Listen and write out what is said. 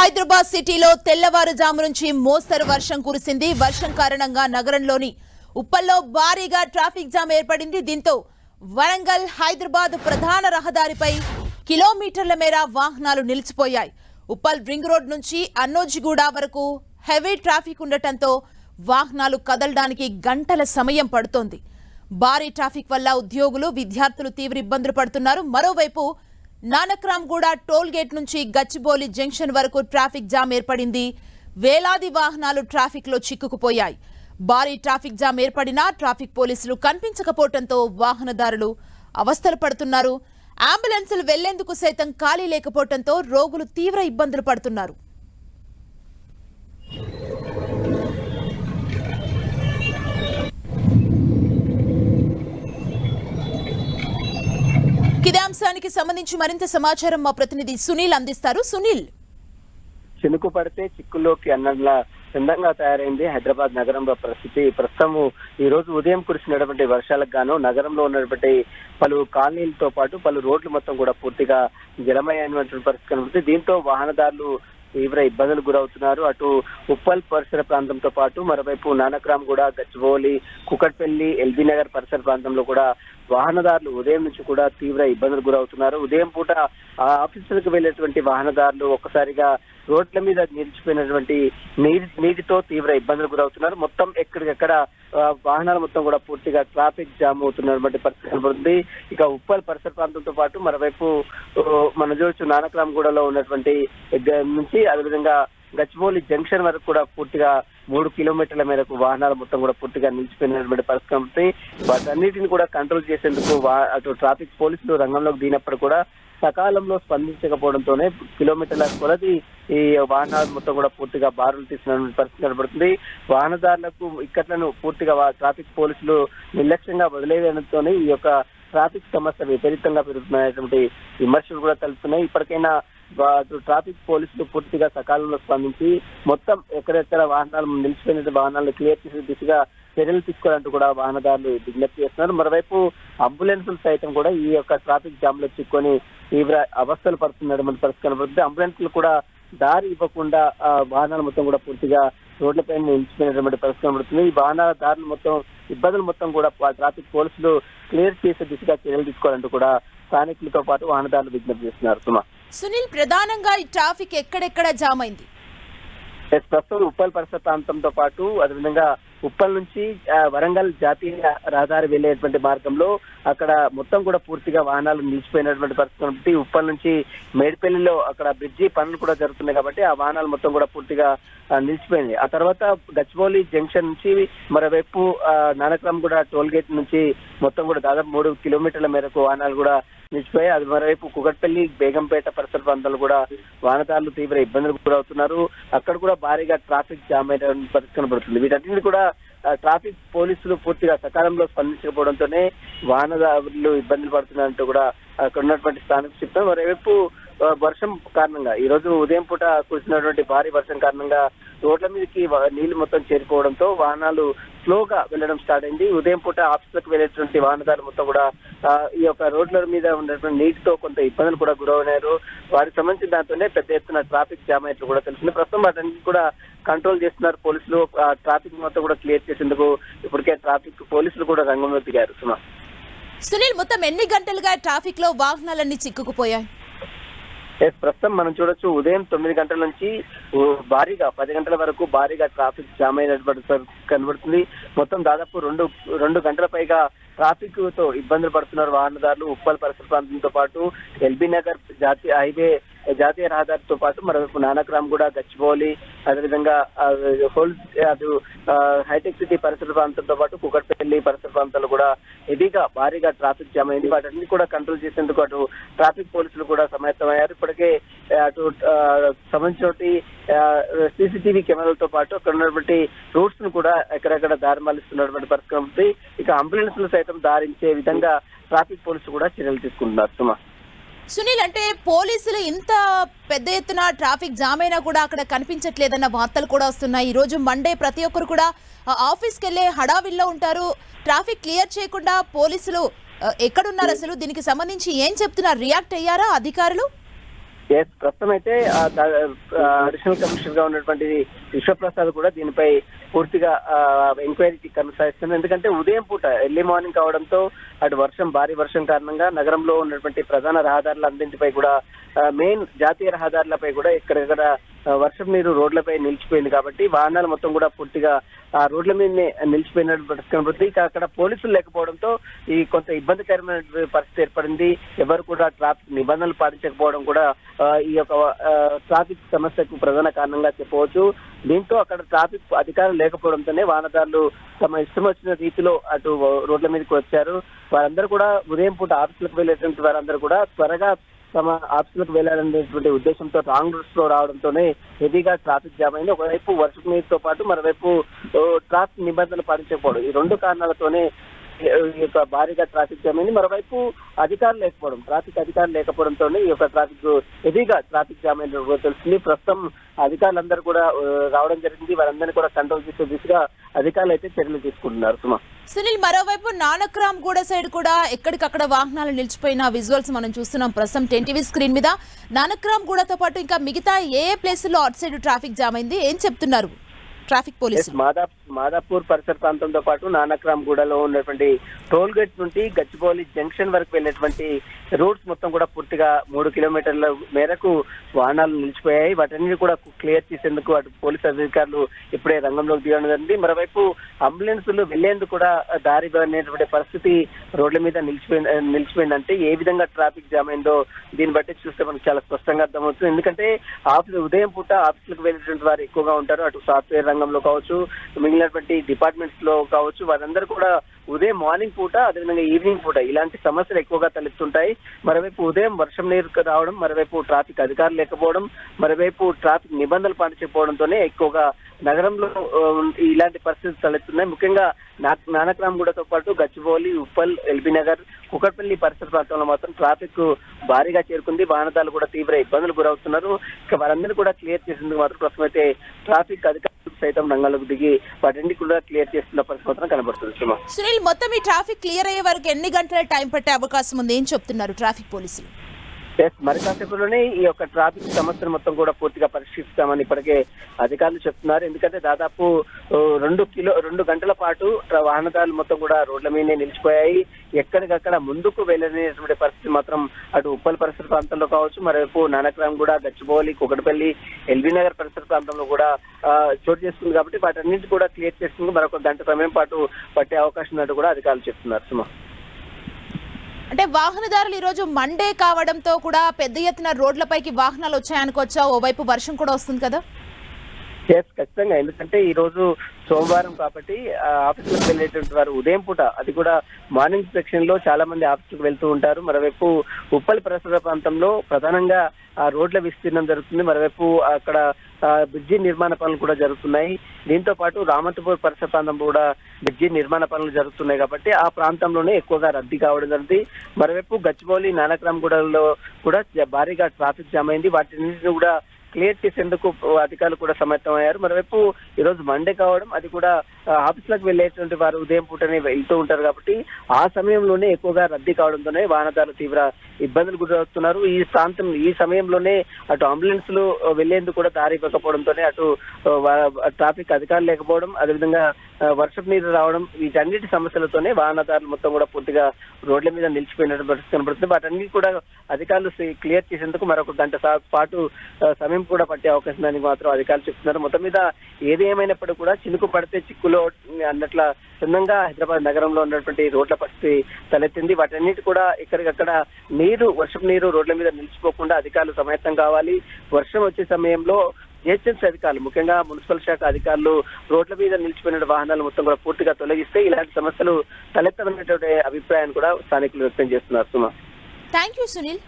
హైదరాబాద్ సిటీలో తెల్లవారుజాము నుంచి మోస్తరు వర్షం కురిసింది. వర్షం కారణంగా నగరంలోని ఉప్పల్లో భారీగా ట్రాఫిక్ జామ్ ఏర్పడింది. దీంతో వరంగల్ హైదరాబాద్ ప్రధాన రహదారిపై కిలోమీటర్ల మేర వాహనాలు నిలిచిపోయాయి. ఉప్పల్ రింగ్ రోడ్ నుంచి అన్నోజిగూడ వరకు హెవీ ట్రాఫిక్ ఉండటంతో వాహనాలు కదలడానికి గంటల సమయం పడుతోంది. భారీ ట్రాఫిక్ వల్ల ఉద్యోగులు, విద్యార్థులు తీవ్ర ఇబ్బందులు పడుతున్నారు. మరోవైపు నానక్రామ్గూడ టోల్ గేట్ నుంచి గచ్చిబౌలి జంక్షన్ వరకు ట్రాఫిక్ జామ్ ఏర్పడింది. వేలాది వాహనాలు ట్రాఫిక్ లో చిక్కుకుపోయాయి. భారీ ట్రాఫిక్ జామ్ ఏర్పడినా ట్రాఫిక్ పోలీసులు కనిపించకపోవడంతో వాహనదారులు అవస్థలు పడుతున్నారు. అంబులెన్సులు వెళ్లేందుకు సైతం ఖాళీ లేకపోవడంతో రోగులు తీవ్ర ఇబ్బందులు పడుతున్నారు. ఇదే అంశానికి సంబంధించి మరింత సమాచారం మా ప్రతినిధి సునీల్ అందిస్తారు. సునీల్, చినుకు పడితే చిక్కుల్లోకి అన్నట్ల చందంగా తయారైంది హైదరాబాద్ నగరంలో పరిస్థితి. ప్రస్తుతం ఈ రోజు ఉదయం కురిసినటువంటి వర్షాలకు గాను నగరంలో ఉన్నటువంటి పలు కాలనీలతో పాటు పలు రోడ్లు మొత్తం కూడా పూర్తిగా జలమయమైనటువంటి పరిస్థితి కనబడుతుంది. దీంతో వాహనదారులు తీవ్ర ఇబ్బందులు గురవుతున్నారు. అటు ఉప్పల్ పరిసర ప్రాంతంతో పాటు మరోవైపు నానక్రామ్గూడ, గచ్చిబౌలి, కుకట్పల్లి, ఎల్బీ నగర్ పరిసర ప్రాంతంలో కూడా వాహనదారులు ఉదయం నుంచి కూడా తీవ్ర ఇబ్బందులు గురవుతున్నారు. ఉదయం పూట ఆఫీసులకు వెళ్లేటువంటి వాహనదారులు ఒక్కసారిగా రోడ్ల మీద నిలిచిపోయినటువంటి నీటితో తీవ్ర ఇబ్బందులు గురవుతున్నారు. మొత్తం ఎక్కడికెక్కడ వాహనాలు మొత్తం కూడా పూర్తిగా ట్రాఫిక్ జామ్ అవుతున్నటువంటి పరిస్థితి కనబడుతుంది. ఇక ఉప్పల్ పరిసర ప్రాంతంతో పాటు మరోవైపు మనం చూడొచ్చు నానక్రామ్గూడలో ఉన్నటువంటి నుంచి అదేవిధంగా గచ్చిబౌలి జంక్షన్ వరకు కూడా పూర్తిగా 3 కిలోమీటర్ల మేరకు వాహనాలు మొత్తం కూడా పూర్తిగా నిలిచిపోయినటువంటి పరిస్థితి. వాటన్నిటిని కూడా కంట్రోల్ చేసేందుకు అటు ట్రాఫిక్ పోలీసులు రంగంలోకి దిగినప్పుడు కూడా సకాలంలో స్పందించకపోవడంతోనే కిలోమీటర్ల కొలది ఈ వాహనాలు మొత్తం కూడా పూర్తిగా బారులు తీసిన పరిస్థితి కనబడుతుంది. వాహనదారులకు ఇక్కట్లను పూర్తిగా ట్రాఫిక్ పోలీసులు నిర్లక్ష్యంగా వదిలేయడంతోనే ఈ యొక్క ట్రాఫిక్ సమస్య విపరీతంగా పెరుగుతున్నటువంటి విమర్శలు కూడా తెలుస్తున్నాయి. ఇప్పటికైనా ట్రాఫిక్ పోలీసులు పూర్తిగా సకాలంలో స్పందించి మొత్తం ఎక్కడెక్కడ వాహనాలు నిలిచిపోయిన వాహనాలను క్లియర్ చేసే దిశగా చర్యలు తీసుకోవాలంటూ కూడా వాహనదారులు విజ్ఞప్తి చేస్తున్నారు. మరోవైపు అంబులెన్సులు సైతం కూడా ఈ యొక్క ట్రాఫిక్ జామ్ లో చిక్కుకొని తీవ్ర అవస్థలు పడుతున్నటువంటి పరిస్థితి కనబడుతుంది. అంబులెన్సులు కూడా దారి ఇవ్వకుండా వాహనాలు మొత్తం కూడా పూర్తిగా రోడ్లపై నిలిచిపోయినటువంటి పరిస్థితి కనబడుతుంది. ఈ వాహనాల దారులు మొత్తం ఇబ్బందులు మొత్తం కూడా ట్రాఫిక్ పోలీసులు క్లియర్ చేసే దిశగా చర్యలు తీసుకోవాలంటూ కూడా స్థానికులతో పాటు వాహనదారులు విజ్ఞప్తి చేస్తున్నారు. సునీల్, ప్రధానంగా ఈ ట్రాఫిక్ ఎక్కడెక్కడ జామ్ అయింది? ప్రస్తుతం ఉప్పల్ పరిసర ప్రాంతంతో పాటు అదేవిధంగా ఉప్పల్ నుంచి వరంగల్ జాతీయ రహదారి వెళ్లేటువంటి మార్గంలో అక్కడ మొత్తం కూడా పూర్తిగా వాహనాలు నిలిచిపోయినటువంటి పరిస్థితి కాబట్టి ఉప్పల్ నుంచి మేడిపల్లిలో అక్కడ బ్రిడ్జి పనులు కూడా జరుగుతున్నాయి కాబట్టి ఆ వాహనాలు మొత్తం కూడా పూర్తిగా నిలిచిపోయింది. ఆ తర్వాత గచ్చిబౌలి జంక్షన్ నుంచి మరోవైపు నానక్రామ్గూడ టోల్ గేట్ నుంచి మొత్తం కూడా దాదాపు 3 కిలోమీటర్ల మేరకు వాహనాలు కూడా నిలిచిపోయాయి. అది మరోవైపు కుకట్పల్లి, బేగంపేట పరిసర ప్రాంతాలు కూడా వాహనదారులు తీవ్ర ఇబ్బందులకు గురవుతున్నారు. అక్కడ కూడా భారీగా ట్రాఫిక్ జామ్ అయినటువంటి పరిస్థితి కనబడుతుంది. వీటన్నిటిని కూడా ట్రాఫిక్ పోలీసులు పూర్తిగా సకాలంలో స్పందించకపోవడంతోనే వాహనదారులు ఇబ్బందులు పడుతున్నారంటూ కూడా అక్కడ ఉన్నటువంటి స్థానికులు చెప్తారు. మరోవైపు వర్షం కారణంగా ఈ రోజు ఉదయం పూట కురిసినటువంటి భారీ వర్షం కారణంగా రోడ్ల మీదకి నీళ్లు మొత్తం చేరుకోవడంతో వాహనాలు స్లోగా వెళ్లడం స్టార్ట్ అయింది. ఉదయం పూట ఆఫీసులకు వెళ్లేటువంటి వాహనదారులు మొత్తం కూడా ఈ యొక్క రోడ్ల మీద ఉన్నటువంటి నీటితో కొంత ఇబ్బందులు కూడా గురవున్నారు. వారికి సంబంధించిన దాంతోనే పెద్ద ఎత్తున ట్రాఫిక్ జామ్ అయినట్లు కూడా తెలిసింది. ప్రస్తుతం వాటిని కూడా కంట్రోల్ చేస్తున్నారు పోలీసులు. ట్రాఫిక్ మొత్తం కూడా క్లియర్ చేసేందుకు ఇప్పటికే ట్రాఫిక్ పోలీసులు కూడా రంగంలో దిగారు. సునీల్, మొత్తం ఎన్ని గంటలుగా ట్రాఫిక్ లో వాహనాలన్నీ చిక్కుకుపోయాయి? ప్రస్తుతం మనం చూడొచ్చు ఉదయం 9 గంటల నుంచి భారీగా 10 గంటల వరకు భారీగా ట్రాఫిక్ జామ్ అయినటువంటి కనబడుతుంది. మొత్తం దాదాపు 2 గంటల పైగా ట్రాఫిక్ తో ఇబ్బందులు పడుతున్నారు వాహనదారులు. ఉప్పల్ పరిసర ప్రాంతంతో పాటు ఎల్బీ నగర్ జాతీయ రహదారితో పాటు మరోవైపు నానక్రామ్గూడ, గచ్చిబౌలి, అదేవిధంగా అటు హైటెక్ సిటీ పరిసర ప్రాంతంతో పాటు కుకట్పల్లి పరిసర ప్రాంతాలు కూడా హెవీగా భారీగా ట్రాఫిక్ జామ్ అయింది. వాటిని కూడా కంట్రోల్ చేసేందుకు అటు ట్రాఫిక్ పోలీసులు కూడా సమాయత్తమయ్యారు. ఇప్పటికే అటు సంబంధించి సీసీటీవీ కెమెరాలతో పాటు అక్కడ ఉన్నటువంటి రూట్స్ ను కూడా ఎక్కడెక్కడ దారి మళ్లిస్తున్నటువంటి పరిస్థితి ఉంది. ఇక అంబులెన్స్లు సైతం దారించే విధంగా ట్రాఫిక్ పోలీసులు కూడా చర్యలు తీసుకుంటున్నారు. సునీల్, అంటే పోలీసులు ఇంత పెద్ద ఎత్తున ట్రాఫిక్ జామ్ అయినా కూడా అక్కడ కనిపించట్లేదన్న వార్తలు కూడా వస్తున్నాయి. ఈ రోజు మండే ప్రతి ఒక్కరు కూడా ఆఫీస్కి వెళ్లే హడావిల్లో ఉంటారు. ట్రాఫిక్ క్లియర్ చేయకుండా పోలీసులు ఎక్కడున్నారు? అసలు దీనికి సంబంధించి ఏం చెప్తున్నారు? రియాక్ట్ అయ్యారా అధికారులు? ప్రస్తుతం అయితే అడిషనల్ కమిషనర్ గా ఉన్నటువంటి విశ్వప్రసాద్ కూడా దీనిపై పూర్తిగా ఎంక్వైరీ కొనసాగిస్తుంది. ఎందుకంటే ఉదయం పూట ఎర్లీ మార్నింగ్ కావడంతో అటు భారీ వర్షం కారణంగా నగరంలో ఉన్నటువంటి ప్రధాన రహదారులన్నింటిపై కూడా మెయిన్ జాతీయ రహదారులపై కూడా ఎక్కడెక్కడ వర్షం నీరు రోడ్లపై నిలిచిపోయింది కాబట్టి వాహనాలు మొత్తం కూడా పూర్తిగా ఆ రోడ్ల మీదనే నిలిచిపోయినట్టు ఇక అక్కడ పోలీసులు లేకపోవడంతో ఈ కొంత ఇబ్బందికరమైన పరిస్థితి ఏర్పడింది. ఎవరు కూడా ట్రాఫిక్ నిబంధనలు పాటించకపోవడం కూడా ఈ యొక్క ట్రాఫిక్ సమస్యకు ప్రధాన కారణంగా చెప్పవచ్చు. దీంతో అక్కడ ట్రాఫిక్ అధికారులు లేకపోవడంతోనే వాహనదారులు తమ ఇష్టం వచ్చిన రీతిలో అటు రోడ్ల మీదకి వచ్చారు. వారందరూ కూడా ఉదయం పూట ఆఫీసులకు వెళ్ళేటువంటి వారందరూ కూడా త్వరగా తమ ఆఫీసులకు వెళ్లాలనేటువంటి ఉద్దేశంతో రాంగ్ రూట్స్ లో రావడంతోనే హెవీగా ట్రాఫిక్ జామ్ అయింది. ఒకవైపు వర్షపు నీరుతో పాటు మరోవైపు ట్రాఫిక్ నిబంధనలు పాటించకపోవడం, ఈ రెండు కారణాలతోనే ఈ యొక్క భారీగా ట్రాఫిక్ జామ్ అయింది. మరోవైపు అధికారులు లేకపోవడం, ట్రాఫిక్ అధికారులు లేకపోవడంతోనే ఈ యొక్క హెవీగా ట్రాఫిక్ జామ్ అయినట్టు తెలిసింది. ప్రస్తుతం అధికారులందరూ కూడా రావడం జరిగింది. వారందరినీ కూడా కంట్రోల్ చేసే దిశగా అధికారులు అయితే చర్యలు తీసుకుంటున్నారు. సుమా, సునీల్, మరోవైపు నానక్రామ్ గూడ సైడ్ కూడా ఎక్కడికక్కడ వాహనాలు నిలిచిపోయిన విజువల్స్ మనం చూస్తున్నాం ప్రస్తుతం 10 టీవీ స్క్రీన్ మీద. నానక్రామ్ గూడతో పాటు ఇంకా మిగతా ఏ ప్లేసుల్లో అటు సైడ్ ట్రాఫిక్ జామ్ అయింది, ఏం చెప్తున్నారు ట్రాఫిక్ పోలీసులు? మాదాపూర్ పరిసర ప్రాంతంతో పాటు నానక్రామ్ గూడలో ఉన్నటువంటి టోల్ గేట్ నుండి గచ్చిబౌలి జంక్షన్ వరకు వెళ్ళేటువంటి రూట్స్ మొత్తం కూడా పూర్తిగా 3 కిలోమీటర్ల మేరకు వాహనాలు నిలిచిపోయాయి. వాటన్నిటి కూడా క్లియర్ చేసేందుకు అటు పోలీసు అధికారులు ఇప్పుడే రంగంలోకి దిగడం జరిగింది. మరోవైపు అంబులెన్సులు వెళ్లేందుకు కూడా దారి అనేటువంటి పరిస్థితి రోడ్ల మీద నిలిచిపోయిందంటే ఏ విధంగా ట్రాఫిక్ జామ్ అయిందో దీన్ని బట్టి చూస్తే మనకు చాలా స్పష్టంగా అర్థమవుతుంది. ఎందుకంటే ఉదయం పూట ఆఫీసులకు వెళ్ళేటువంటి వారు ఎక్కువగా ఉంటారు. అటు సాఫ్ట్వేర్ రంగంలో కావచ్చు, మిగిలినటువంటి డిపార్ట్మెంట్స్ లో కావచ్చు, వారందరూ కూడా ఉదయం మార్నింగ్ పూట అదేవిధంగా ఈవినింగ్ పూట ఇలాంటి సమస్యలు ఎక్కువగా తలెత్తుంటాయి. మరోవైపు ఉదయం వర్షం నీరు రావడం, మరోవైపు ట్రాఫిక్ అధికారులు లేకపోవడం, మరోవైపు ట్రాఫిక్ నిబంధనలు పాటించకపోవడంతోనే ఎక్కువగా నగరంలో ఇలాంటి పరిస్థితులు తలెత్తున్నాయి. ముఖ్యంగా నానక్రామ్ గూడతో పాటు గచ్చిబౌలి, ఉప్పల్, ఎల్బీ నగర్, కుకట్పల్లి పరిసర ప్రాంతంలో మాత్రం ట్రాఫిక్ భారీగా చేరుకుంది. వాహనదారులు కూడా తీవ్ర ఇబ్బందులు గురవుతున్నారు. ఇక వారందరినీ కూడా క్లియర్ చేసేందుకు మాత్రం ప్రస్తుతమైతే ట్రాఫిక్ అధికారులు సైతం రంగంలోకి దిగి వాటిని కూడా క్లియర్ చేస్తున్న పరిస్థితి మాత్రం కనబడుతుంది. సునీల్, మొత్తం ఈ ట్రాఫిక్ క్లియర్ అయ్యే వరకు ఎన్ని గంటల టైం పట్టే అవకాశం ఉంది, ఏం చెప్తున్నారు ట్రాఫిక్ పోలీసులు? మరి కాసేపులోనే ఈ యొక్క ట్రాఫిక్ సమస్యను మొత్తం కూడా పూర్తిగా పరిష్కరిస్తామని ఇప్పటికే అధికారులు చెప్తున్నారు. ఎందుకంటే దాదాపు 2 గంటల పాటు వాహనదారులు మొత్తం కూడా రోడ్ల మీదనే నిలిచిపోయాయి. ఎక్కడికక్కడ ముందుకు వెళ్ళలేనటువంటి పరిస్థితి మాత్రం అటు ఉప్పల్ పరిసర ప్రాంతంలో కావచ్చు, మరోవైపు నానక్రామ్ కూడా, గచ్చిబౌలి, కుకట్పల్లి, ఎల్బీ నగర్ పరిసర ప్రాంతంలో కూడా చోటు చేసుకుంది. కాబట్టి వాటన్నింటి కూడా క్లియర్ చేసుకుంటూ మరొక గంట సమయం పాటు పట్టే అవకాశం ఉన్నట్టు కూడా అధికారులు చెప్తున్నారు. సుమా, అంటే వాహనదారులు ఈ రోజు మండే కావడంతో కూడా పెద్ద ఎత్తున రోడ్లపైకి వాహనాలు వచ్చాయనుకోవచ్చా? ఓవైపు వర్షం కూడా వస్తుంది కదా? ఖచ్చితంగా. ఎందుకంటే ఈ రోజు సోమవారం కాబట్టి ఆఫీసులకు వెళ్ళేటువంటి వారు ఉదయం పూట, అది కూడా మార్నింగ్ సెక్షన్ లో చాలా మంది ఆఫీసుకు వెళ్తూ ఉంటారు. మరోవైపు ఉప్పల్ పరిసర ప్రాంతంలో ప్రధానంగా ఆ రోడ్ల విస్తీర్ణం జరుగుతుంది. మరోవైపు అక్కడ బ్రిడ్జి నిర్మాణ పనులు కూడా జరుగుతున్నాయి. దీంతో పాటు రామంతపూర్ పరిసర ప్రాంతంలో కూడా బ్రిడ్జి నిర్మాణ పనులు జరుగుతున్నాయి కాబట్టి ఆ ప్రాంతంలోనే ఎక్కువగా రద్దీ కావడం జరుగుతుంది. మరోవైపు గచ్చిబౌలి, నానక్రామ్ గూడలో కూడా భారీగా ట్రాఫిక్ జామ్ అయింది. వాటిని కూడా క్లియర్ చేసేందుకు అధికారులు కూడా సన్నద్ధమయ్యారు. మరోవైపు ఈ రోజు మండే కావడం, అది కూడా ఆఫీసులకు వెళ్ళేటువంటి వారు ఉదయం పూటనే వెళ్తూ ఉంటారు కాబట్టి ఆ సమయంలోనే ఎక్కువగా రద్దీ కావడంతోనే వాహనదారులు తీవ్ర ఇబ్బందులు గురవుతున్నారు. ఈ సమయంలోనే అటు అంబులెన్స్లు వెళ్లేందుకు కూడా దారి ఇవ్వకపోవడంతోనే అటు ట్రాఫిక్ అధికారులు లేకపోవడం, అదేవిధంగా వర్షపు నీరు రావడం, వీటన్నిటి సమస్యలతోనే వాహనదారులు మొత్తం కూడా పూర్తిగా రోడ్ల మీద నిలిచిపోయినట్టు పరిస్థితి కనబడుతుంది. వాటన్నిటి కూడా అధికారులు క్లియర్ చేసేందుకు మరొక గంట పాటు సమయం కూడా పట్టే అవకాశం ఉందని మాత్రం అధికారులు చెప్తున్నారు. మొత్తం మీద ఏది ఏమైనప్పటికీ కూడా చినుకు పడితే చిక్కులో అన్నట్ల చిన్నంగా హైదరాబాద్ నగరంలో ఉన్నటువంటి రోడ్ల పరిస్థితి తలెత్తింది. వాటన్నిటి కూడా ఎక్కడికక్కడ వర్షపు నీరు రోడ్ల మీద నిలిచిపోకుండా అధికారులు సమాయత్తం కావాలి. వర్షం వచ్చే సమయంలో జిహెచ్ఎంసీ అధికారులు, ముఖ్యంగా మున్సిపల్ శాఖ అధికారులు రోడ్ల మీద నిలిచిపోయిన వాహనాలు మొత్తం కూడా పూర్తిగా తొలగిస్తే ఇలాంటి సమస్యలు తలెత్తనటువంటి అభిప్రాయాన్ని కూడా స్థానికులు వ్యక్తం చేస్తున్నారు. సుమా, థ్యాంక్ యూ సునీల్.